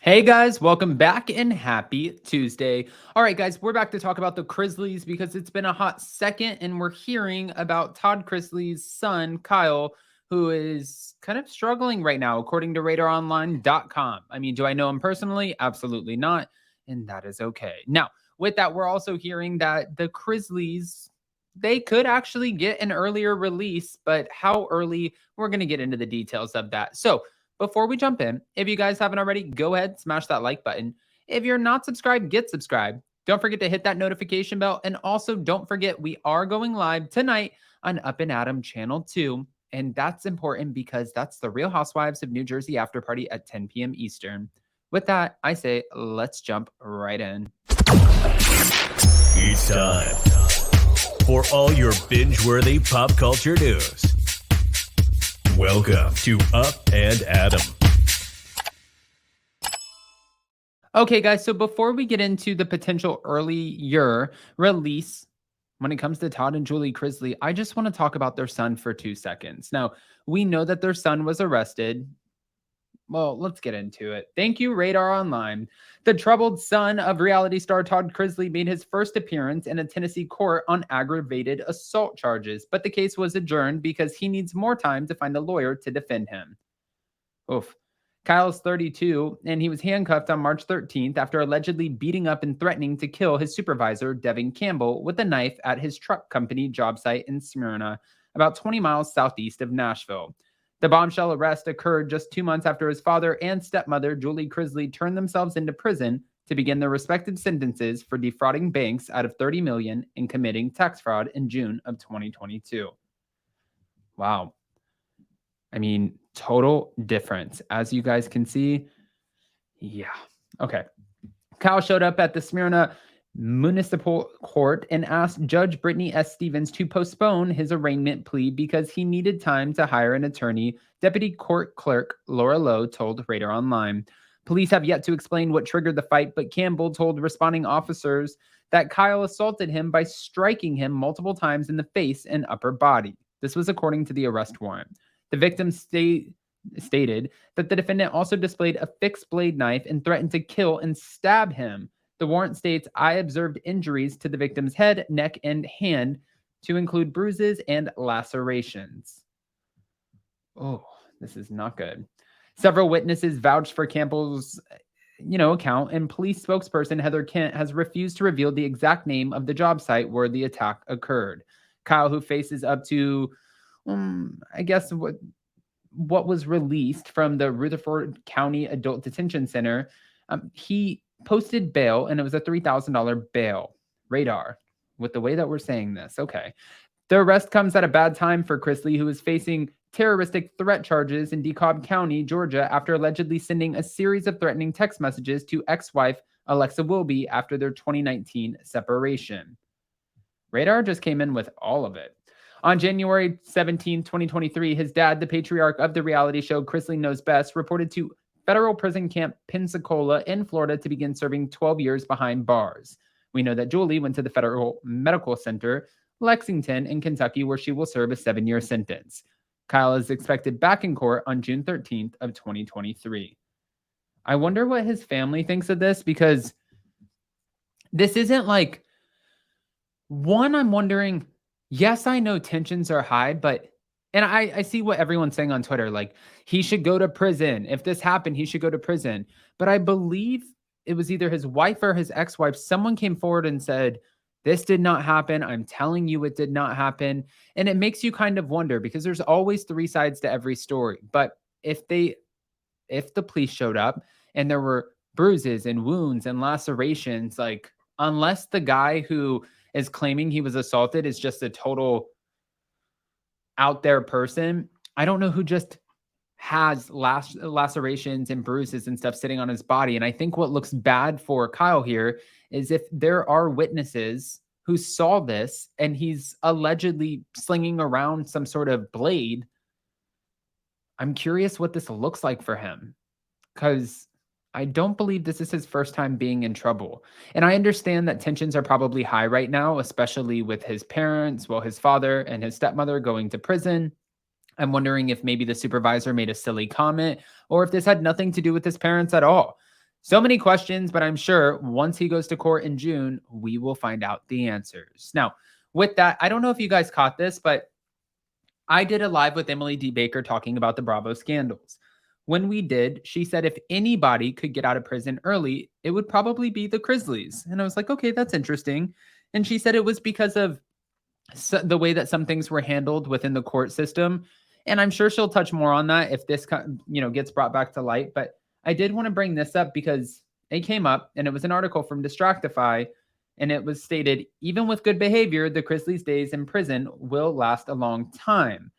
Hey guys, welcome back and happy Tuesday. All right, guys, we're back to talk about the Chrisleys because it's been a hot second and we're hearing about Todd Chrisley's son, Kyle, who is kind of struggling right now, according to RadarOnline.com. I mean, do I know him personally? Absolutely not. And that is okay. Now, with that, we're also hearing that the Chrisleys, they could actually get an earlier release, but how early? We're going to get into the details of that. So, before we jump in, if you guys haven't already, go ahead, smash that like button. If you're not subscribed, get subscribed. Don't forget to hit that notification bell. And also, don't forget, we are going live tonight on Up and Adam Channel 2. And that's important because that's the Real Housewives of New Jersey after party at 10 p.m. Eastern. With that, I say, let's jump right in. It's time for all your binge-worthy pop culture news. Welcome to Up and Adam. Okay, guys, so before we get into the potential earlier release when it comes to Todd and Julie Chrisley, I just want to talk about their son for 2 seconds. Now, we know that their son was arrested. Well, let's get into it. Thank you, Radar Online. The troubled son of reality star Todd Chrisley made his first appearance in a Tennessee court on aggravated assault charges, but the case was adjourned because he needs more time to find a lawyer to defend him. Oof. Kyle's 32, and he was handcuffed on March 13th after allegedly beating up and threatening to kill his supervisor, Devin Campbell, with a knife at his truck company job site in Smyrna, about 20 miles southeast of Nashville. The bombshell arrest occurred just 2 months after his father and stepmother, Julie Chrisley, turned themselves into prison to begin their respective sentences for defrauding banks out of $30 million and committing tax fraud in June of 2022. Wow. I mean, total difference. As you guys can see, yeah. Okay. Kyle showed up at the Smyrna Municipal Court and asked Judge Brittany S. Stevens to postpone his arraignment plea because he needed time to hire an attorney, Deputy Court Clerk Laura Lowe told Radar Online. Police have yet to explain what triggered the fight, but Campbell told responding officers that Kyle assaulted him by striking him multiple times in the face and upper body. This was according to the arrest warrant. The victim stated that the defendant also displayed a fixed blade knife and threatened to kill and stab him. The warrant states, I observed injuries to the victim's head, neck, and hand to include bruises and lacerations. Oh, this is not good. Several witnesses vouched for Campbell's account, and police spokesperson Heather Kent has refused to reveal the exact name of the job site where the attack occurred. Kyle, who faces up to I guess what was released from the Rutherford County Adult Detention Center, he posted bail, and it was a $3,000 bail. Radar, with the way that we're saying this. Okay. The arrest comes at a bad time for Chrisley, who is facing terroristic threat charges in DeKalb County, Georgia, after allegedly sending a series of threatening text messages to ex-wife Alexa Wilby after their 2019 separation. Radar just came in with all of it. On January 17, 2023, his dad, the patriarch of the reality show Chrisley Knows Best, reported to federal prison camp Pensacola in Florida to begin serving 12 years behind bars. We know that Julie went to the Federal Medical Center, Lexington, in Kentucky, where she will serve a 7-year sentence. Kyle is expected back in court on June 13th of 2023. I wonder what his family thinks of this, because this isn't like... One, I'm wondering... Yes, I know tensions are high, but, and I see what everyone's saying on Twitter, like, he should go to prison. If this happened, he should go to prison. But I believe it was either his wife or his ex-wife. Someone came forward and said, this did not happen. I'm telling you it did not happen. And it makes you kind of wonder, because there's always 3 sides to every story. But if the police showed up and there were bruises and wounds and lacerations, like, unless the guy who is claiming he was assaulted is just a total out there person, I don't know who just has lacerations and bruises and stuff sitting on his body. And I think what looks bad for Kyle here is if there are witnesses who saw this and he's allegedly slinging around some sort of blade, I'm curious what this looks like for him, because I don't believe this is his first time being in trouble. And I understand that tensions are probably high right now, especially with his parents, well, his father and his stepmother going to prison. I'm wondering if maybe the supervisor made a silly comment or if this had nothing to do with his parents at all. So many questions, but I'm sure once he goes to court in June, we will find out the answers. Now, with that, I don't know if you guys caught this, but I did a live with Emily D. Baker talking about the Bravo scandals. When we did, she said if anybody could get out of prison early, it would probably be the Chrisleys. And I was like, okay, that's interesting. And she said it was because of the way that some things were handled within the court system. And I'm sure she'll touch more on that if this gets brought back to light. But I did want to bring this up because it came up and it was an article from Distractify. And it was stated, even with good behavior, the Chrisleys' days in prison will last a long time.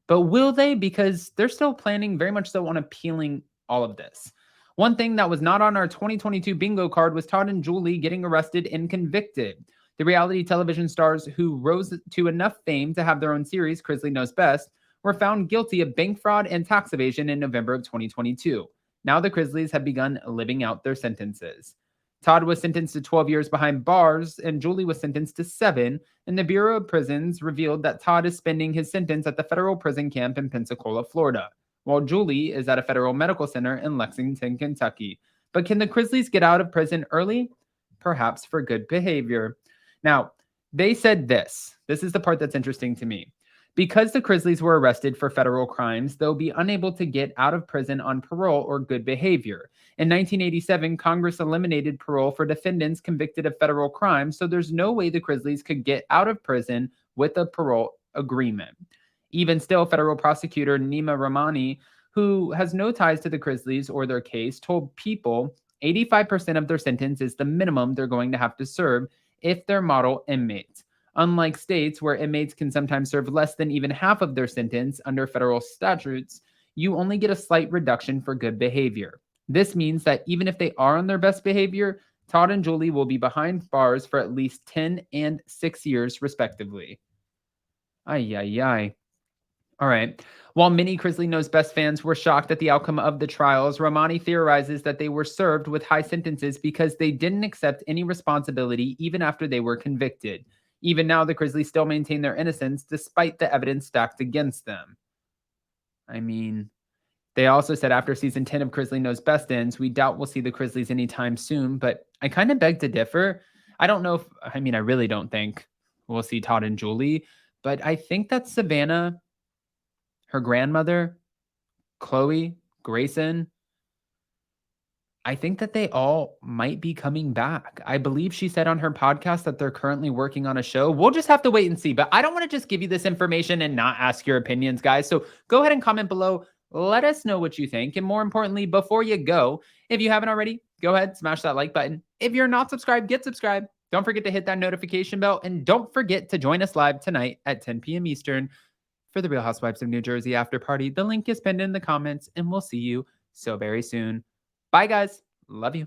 But will they? Because they're still planning very much so on appealing all of this. One thing that was not on our 2022 bingo card was Todd and Julie getting arrested and convicted. The reality television stars who rose to enough fame to have their own series, Chrisley Knows Best, were found guilty of bank fraud and tax evasion in November of 2022. Now the Chrisleys have begun living out their sentences. Todd was sentenced to 12 years behind bars, and Julie was sentenced to 7, and the Bureau of Prisons revealed that Todd is spending his sentence at the federal prison camp in Pensacola, Florida, while Julie is at a federal medical center in Lexington, Kentucky. But can the Chrisleys get out of prison early? Perhaps for good behavior. Now, they said this. This is the part that's interesting to me. Because the Chrisleys were arrested for federal crimes, they'll be unable to get out of prison on parole or good behavior. In 1987, Congress eliminated parole for defendants convicted of federal crimes, so there's no way the Chrisleys could get out of prison with a parole agreement. Even still, federal prosecutor Nima Rahmani, who has no ties to the Chrisleys or their case, told People 85% of their sentence is the minimum they're going to have to serve if they're model inmates. Unlike states where inmates can sometimes serve less than even half of their sentence under federal statutes, you only get a slight reduction for good behavior. This means that even if they are on their best behavior, Todd and Julie will be behind bars for at least 10 and 6 years, respectively. Ay, ay, ay. All right. While many Chrisley Knows Best fans were shocked at the outcome of the trials, Rahmani theorizes that they were served with high sentences because they didn't accept any responsibility even after they were convicted. Even now, the Chrisleys still maintain their innocence despite the evidence stacked against them. I mean, they also said after season 10 of Chrisley Knows Best ends, we doubt we'll see the Chrisleys anytime soon, but I kind of beg to differ. I don't know if, I really don't think we'll see Todd and Julie, but I think that Savannah, her grandmother, Chloe, Grayson, I think that they all might be coming back. I believe she said on her podcast that they're currently working on a show. We'll just have to wait and see. But I don't want to just give you this information and not ask your opinions, guys. So go ahead and comment below. Let us know what you think. And more importantly, before you go, if you haven't already, go ahead, smash that like button. If you're not subscribed, get subscribed. Don't forget to hit that notification bell. And don't forget to join us live tonight at 10 p.m. Eastern for the Real Housewives of New Jersey after party. The link is pinned in the comments, and we'll see you so very soon. Bye, guys. Love you.